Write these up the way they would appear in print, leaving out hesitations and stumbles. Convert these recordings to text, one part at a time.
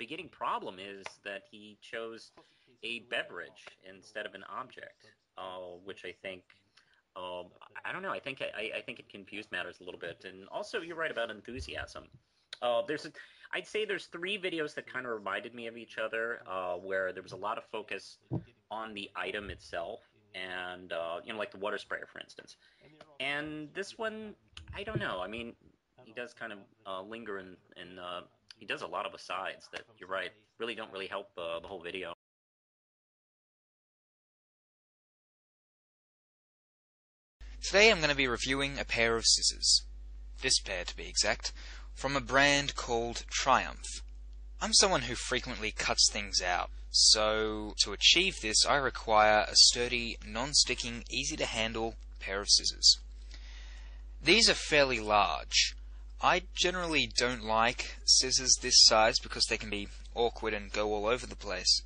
beginning problem is that he chose a beverage instead of an object, which I think, I don't know. I think it confused matters a little bit. And also, you're right about enthusiasm. I'd say there's three videos that kind of reminded me of each other, where there was a lot of focus on the item itself, and like the water sprayer, for instance. And this one, I don't know. I mean, he does kind of linger in he does a lot of asides that, you're right, really don't really help the whole video. Today I'm going to be reviewing a pair of scissors, this pair to be exact, from a brand called Triumph. I'm someone who frequently cuts things out, so to achieve this I require a sturdy, non-sticking, easy-to-handle pair of scissors. These are fairly large. I generally don't like scissors this size because they can be awkward and go all over the place.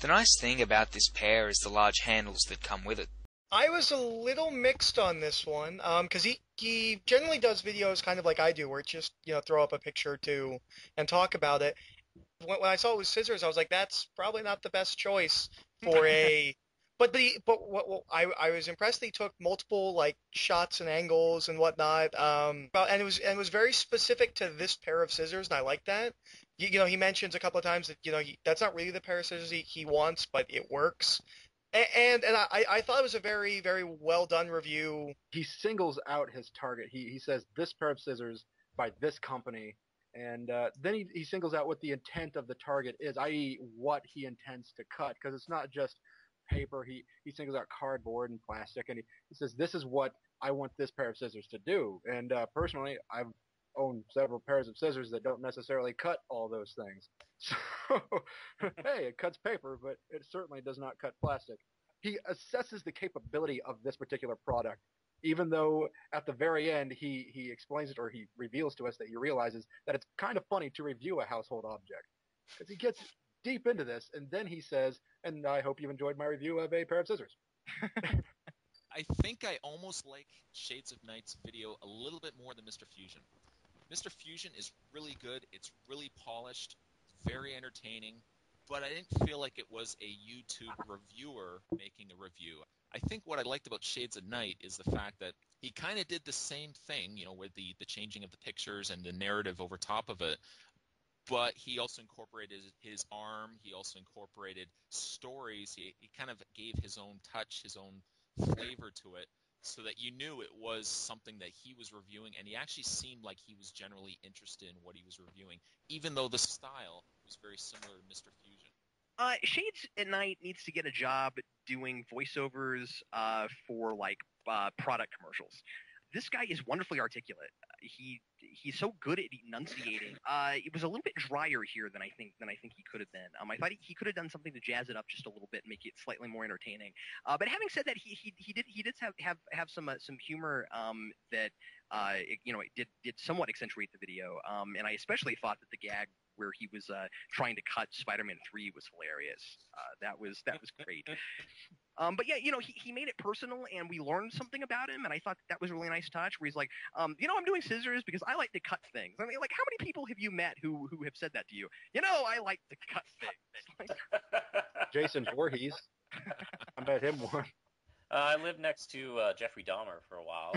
The nice thing about this pair is the large handles that come with it. I was a little mixed on this one, because he generally does videos kind of like I do, where it's just, throw up a picture or two and talk about it. When I saw it was scissors, I was like, that's probably not the best choice for a... But I was impressed that he took multiple like shots and angles and whatnot. And it was very specific to this pair of scissors, and I like that. He mentions a couple of times that that's not really the pair of scissors he wants, but it works. And I thought it was a very, very well done review. He singles out his target. He says this pair of scissors by this company, and then he singles out what the intent of the target is, i.e. what he intends to cut, because it's not just paper. He singles out cardboard and plastic, and he says this is what I want this pair of scissors to do. And personally, I've owned several pairs of scissors that don't necessarily cut all those things. So, hey, it cuts paper, but it certainly does not cut plastic. He assesses the capability of this particular product, even though at the very end he explains it, or he reveals to us that he realizes that it's kind of funny to review a household object. Because he gets deep into this, and then he says, and I hope you enjoyed my review of a pair of scissors. I think I almost like Shades of Night's video a little bit more than Mr. Fusion. Mr. Fusion is really good, it's really polished, very entertaining, but I didn't feel like it was a YouTube reviewer making a review. I think what I liked about Shades of Night is the fact that he kind of did the same thing, with the changing of the pictures and the narrative over top of it, but he also incorporated his arm, he also incorporated stories, he kind of gave his own touch, his own flavor to it, so that you knew it was something that he was reviewing, and he actually seemed like he was generally interested in what he was reviewing, even though the style was very similar to Mr. Fusion. Shades at Night needs to get a job doing voiceovers for product commercials. This guy is wonderfully articulate. He's so good at enunciating. It was a little bit drier here than I think he could have been. I thought he could have done something to jazz it up just a little bit and make it slightly more entertaining. But having said that, he did have some humor that it did somewhat accentuate the video. And I especially thought that the gag where he was trying to cut Spider-Man 3 was hilarious. That was great. But yeah, he made it personal, and we learned something about him, and I thought that was a really nice touch, where he's like, I'm doing scissors because I like to cut things. I mean, like, how many people have you met who have said that to you? I like to cut things. Jason Voorhees. I met him once. I lived next to Jeffrey Dahmer for a while.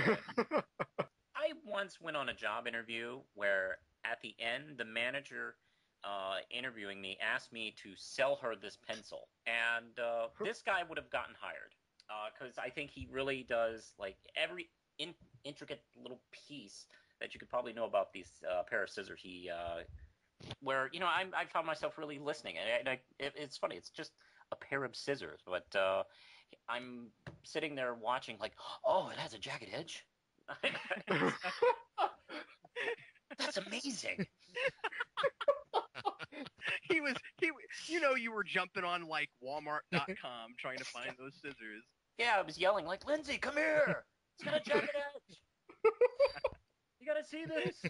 I once went on a job interview where at the end, the manager interviewing me asked me to sell her this pencil, and this guy would have gotten hired because I think he really does like every intricate little piece that you could probably know about these pair of scissors. Where I found myself really listening, and it's funny. It's just a pair of scissors, but I'm sitting there watching like, oh, it has a jagged edge. That's amazing. You were jumping on like Walmart.com trying to find those scissors. Yeah, I was yelling like, Lindsay, come here. It's got a jagged edge. You gotta see this.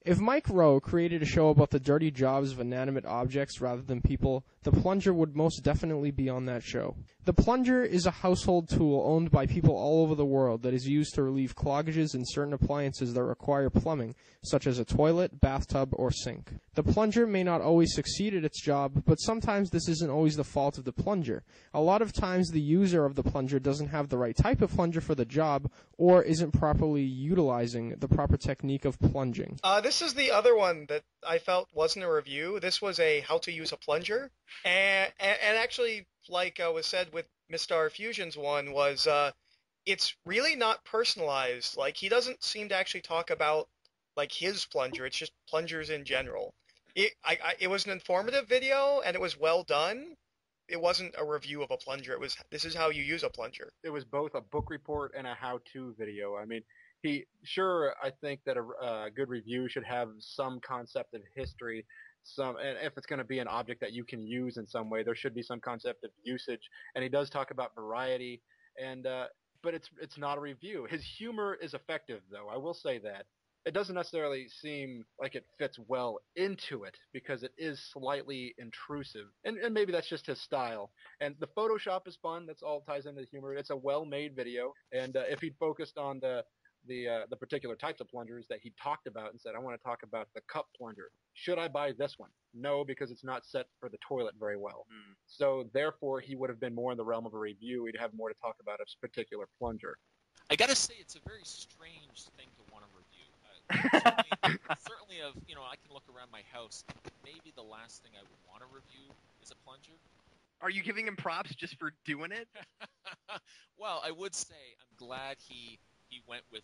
If Mike Rowe created a show about the dirty jobs of inanimate objects rather than people, the Plunger would most definitely be on that show. The Plunger is a household tool owned by people all over the world that is used to relieve cloggages in certain appliances that require plumbing, such as a toilet, bathtub, or sink. The Plunger may not always succeed at its job, but sometimes this isn't always the fault of the Plunger. A lot of times the user of the Plunger doesn't have the right type of plunger for the job, or isn't properly utilizing the proper technique of plunging. This is the other one that I felt wasn't a review. This was a how to use a plunger. And actually, like was said with Mistar Fusion's one, was it's really not personalized. Like, he doesn't seem to actually talk about, like, his plunger. It's just plungers in general. It was an informative video, and it was well done. It wasn't a review of a plunger. It was, this is how you use a plunger. It was both a book report and a how-to video. I mean, I think that a good review should have some concept of history, and if it's going to be an object that you can use in some way, there should be some concept of usage. And he does talk about variety, but it's not a review. His humor is effective, though. I will say that. It doesn't necessarily seem like it fits well into it because it is slightly intrusive, and maybe that's just his style. And the Photoshop is fun. That's all ties into the humor. It's a well-made video, and if he'd focused on the particular types of plungers that he talked about and said, I want to talk about the cup plunger. Should I buy this one? No, because it's not set for the toilet very well. So therefore, he would have been more in the realm of a review. He'd have more to talk about a particular plunger. I gotta say, it's a very strange thing to want to review. Certainly I can look around my house. Maybe the last thing I would want to review is a plunger. Are you giving him props just for doing it? Well, I would say I'm glad he went with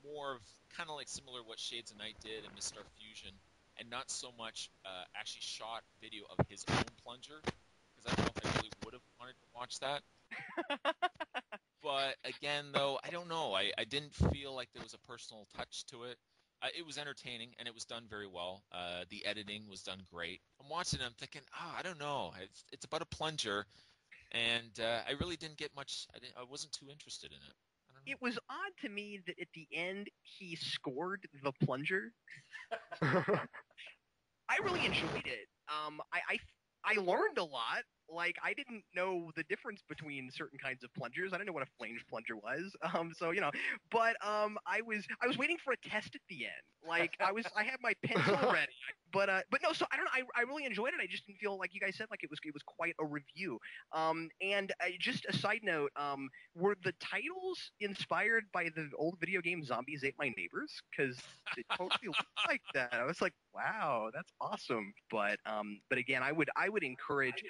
more of kind of like similar what Shades of Night did and Mistar Fusion, and not so much actually shot video of his own plunger, because I don't know if I really would have wanted to watch that. But again, though, I don't know. I didn't feel like there was a personal touch to it. It was entertaining, and it was done very well. The editing was done great. I'm watching it, I'm thinking, I don't know. It's about a plunger, and I really didn't get much. I wasn't too interested in it. It was odd to me that at the end he scored the plunger. I really enjoyed it. I learned a lot. Like, I didn't know the difference between certain kinds of plungers. I didn't know what a flange plunger was. But I was waiting for a test at the end. Like, I had my pencil ready. But no, so I don't know. I really enjoyed it. I just didn't feel like you guys said like it was quite a review. Just a side note, were the titles inspired by the old video game Zombies Ate My Neighbors? Because it totally looked like that. I was like, wow, that's awesome. But again, I would encourage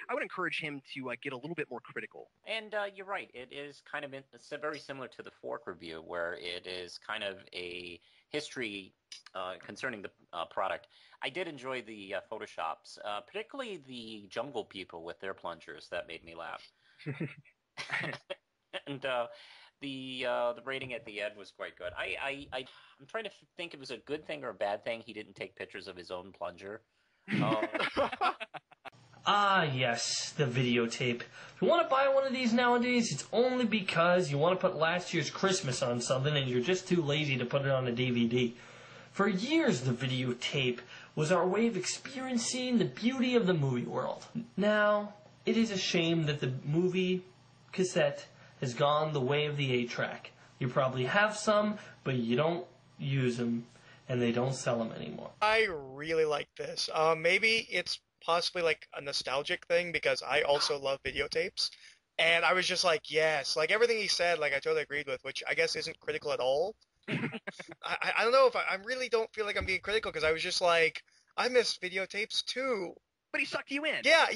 him to get a little bit more critical. And you're right. It is kind of it's very similar to the Fork review, where it is kind of a history concerning the product. I did enjoy the Photoshops, particularly the jungle people with their plungers. That made me laugh. And the rating at the end was quite good. I'm trying to think if it was a good thing or a bad thing he didn't take pictures of his own plunger. Ah, yes, the videotape. If you want to buy one of these nowadays, it's only because you want to put last year's Christmas on something and you're just too lazy to put it on a DVD. For years, the videotape was our way of experiencing the beauty of the movie world. Now, it is a shame that the movie cassette has gone the way of the 8-track. You probably have some, but you don't use them, and they don't sell them anymore. I really like this. Maybe it's possibly like a nostalgic thing because I also love videotapes. And I was just like, yes, like everything he said, like I totally agreed with, which I guess isn't critical at all. I don't know if I really don't feel like I'm being critical because I was just like, I miss videotapes too. But he sucked you in. Yeah,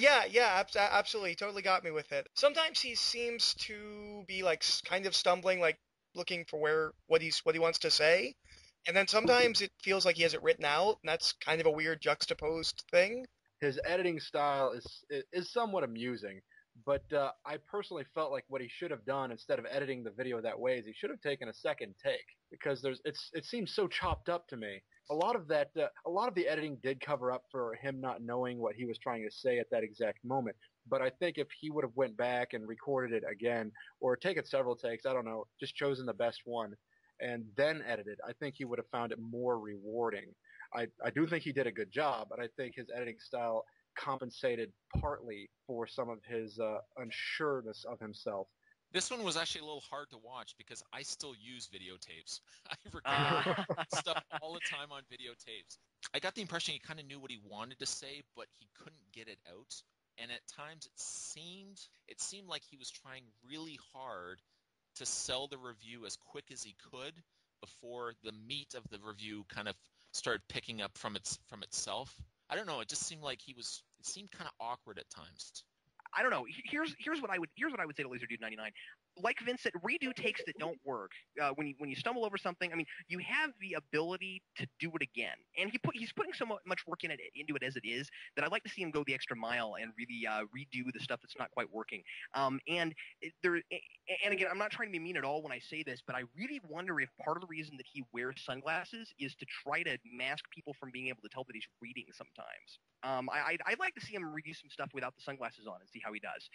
absolutely. He totally got me with it. Sometimes he seems to be like kind of stumbling, like looking for what he wants to say. And then sometimes it feels like he has it written out, and that's kind of a weird juxtaposed thing. His editing style is somewhat amusing, but I personally felt like what he should have done instead of editing the video that way is he should have taken a second take because it seems so chopped up to me. A lot of the editing did cover up for him not knowing what he was trying to say at that exact moment. But I think if he would have went back and recorded it again or taken several takes, I don't know, just chosen the best one and then edited, I think he would have found it more rewarding. I do think he did a good job, and I think his editing style compensated partly for some of his unsureness of himself. This one was actually a little hard to watch because I still use videotapes. I record stuff all the time on videotapes. I got the impression he kind of knew what he wanted to say, but he couldn't get it out. And at times it seemed like he was trying really hard to sell the review as quick as he could before the meat of the review kind of started picking up from itself. I don't know. It just seemed like it seemed kind of awkward at times. I don't know. Here's what I would say to LaserDude99. Like Vince said, redo takes that don't work. When you stumble over something, I mean, you have the ability to do it again, and he's putting so much work into it as it is that I'd like to see him go the extra mile and really redo the stuff that's not quite working. And again, I'm not trying to be mean at all when I say this, but I really wonder if part of the reason that he wears sunglasses is to try to mask people from being able to tell that he's reading sometimes. I'd like to see him redo some stuff without the sunglasses on and see how he does.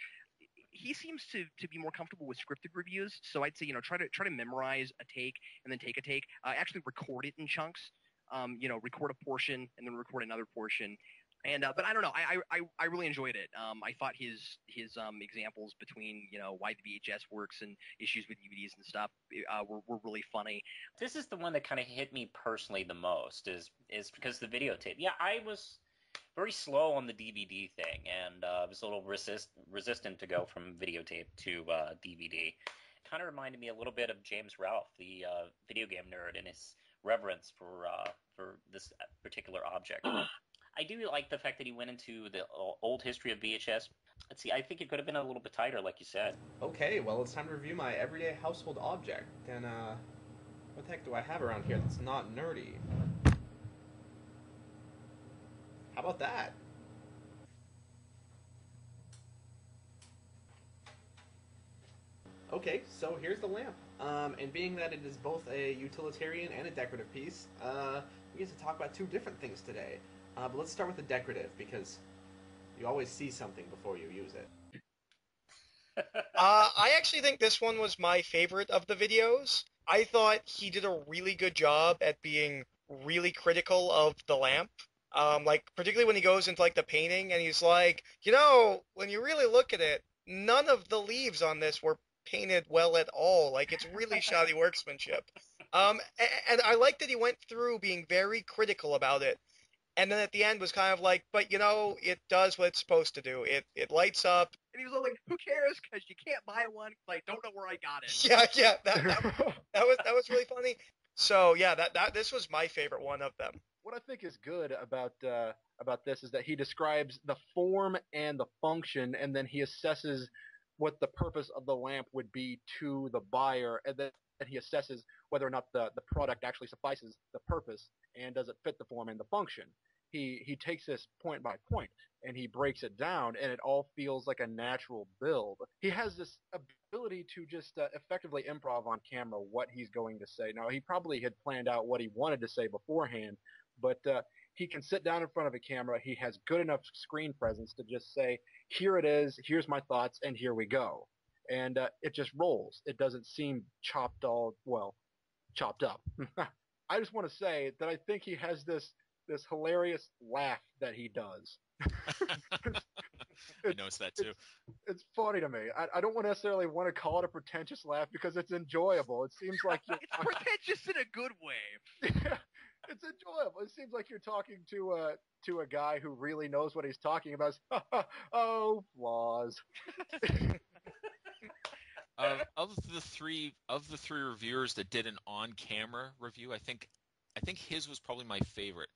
He seems to be more comfortable with scripted reviews, so I'd say try to memorize a take and then take a take. Actually record it in chunks. Record a portion and then record another portion. And but I don't know. I really enjoyed it. I thought his examples between why the VHS works and issues with DVDs and stuff were really funny. This is the one that kind of hit me personally the most is because the videotape. Yeah, I was very slow on the DVD thing, and I was a little resistant to go from videotape to DVD. Kind of reminded me a little bit of James Ralph, the video game nerd, and his reverence for this particular object. I do like the fact that he went into the old history of VHS. Let's see, I think it could have been a little bit tighter, like you said. Okay, well, it's time to review my everyday household object. And, what the heck do I have around here that's not nerdy? How about that? Okay, so here's the lamp. And being that it is both a utilitarian and a decorative piece, we get to talk about two different things today. But let's start with the decorative, because you always see something before you use it. I actually think this one was my favorite of the videos. I thought he did a really good job at being really critical of the lamp. Particularly when he goes into the painting and he's like, when you really look at it, none of the leaves on this were painted well at all. It's really shoddy workmanship. And I like that he went through being very critical about it. And then at the end was kind of like, but it does what it's supposed to do. It lights up. And he was all like, "Who cares? Because you can't buy one. Don't know where I got it." Yeah. That was really funny. So yeah, this was my favorite one of them. What I think is good about this is that he describes the form and the function, and then he assesses what the purpose of the lamp would be to the buyer, and then he assesses whether or not the product actually suffices the purpose and does it fit the form and the function. He takes this point by point and he breaks it down, and it all feels like a natural build. He has this ability to just effectively improv on camera what he's going to say. Now, he probably had planned out what he wanted to say beforehand, but he can sit down in front of a camera. He has good enough screen presence to just say, here it is, here's my thoughts, and here we go. And it just rolls. It doesn't seem chopped up. I just want to say that I think he has this hilarious laugh that he does. I noticed that too. It's funny to me. I don't necessarily want to call it a pretentious laugh because it's enjoyable. It seems like it's pretentious in a good way. Yeah, it's enjoyable. It seems like you're talking to a guy who really knows what he's talking about. Oh, flaws. Of the three reviewers that did an on-camera review, I think his was probably my favorite,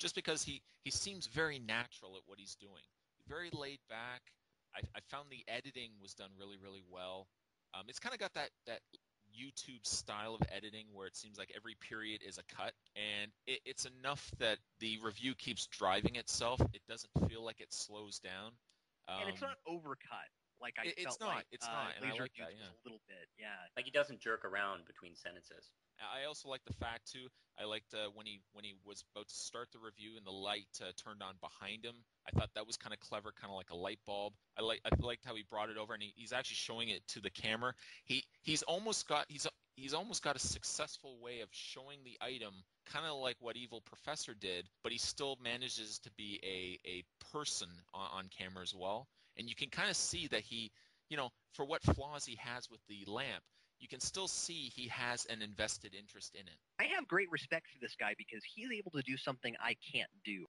just because he seems very natural at what he's doing, very laid back. I found the editing was done really, really well. It's kind of got that YouTube style of editing where it seems like every period is a cut, and it's enough that the review keeps driving itself. It doesn't feel like it slows down. And it's not overcut. It's not, and I like that, yeah. A little bit, yeah. He doesn't jerk around between sentences. I also like the fact too. I liked when he was about to start the review and the light turned on behind him. I thought that was kind of clever, kind of like a light bulb. I liked how he brought it over, and he's actually showing it to the camera. He's almost got he's almost got a successful way of showing the item, kind of like what Evil Professor did, but he still manages to be a person on camera as well. And you can kind of see that he, for what flaws he has with the lamp, you can still see he has an invested interest in it. I have great respect for this guy because he's able to do something I can't do.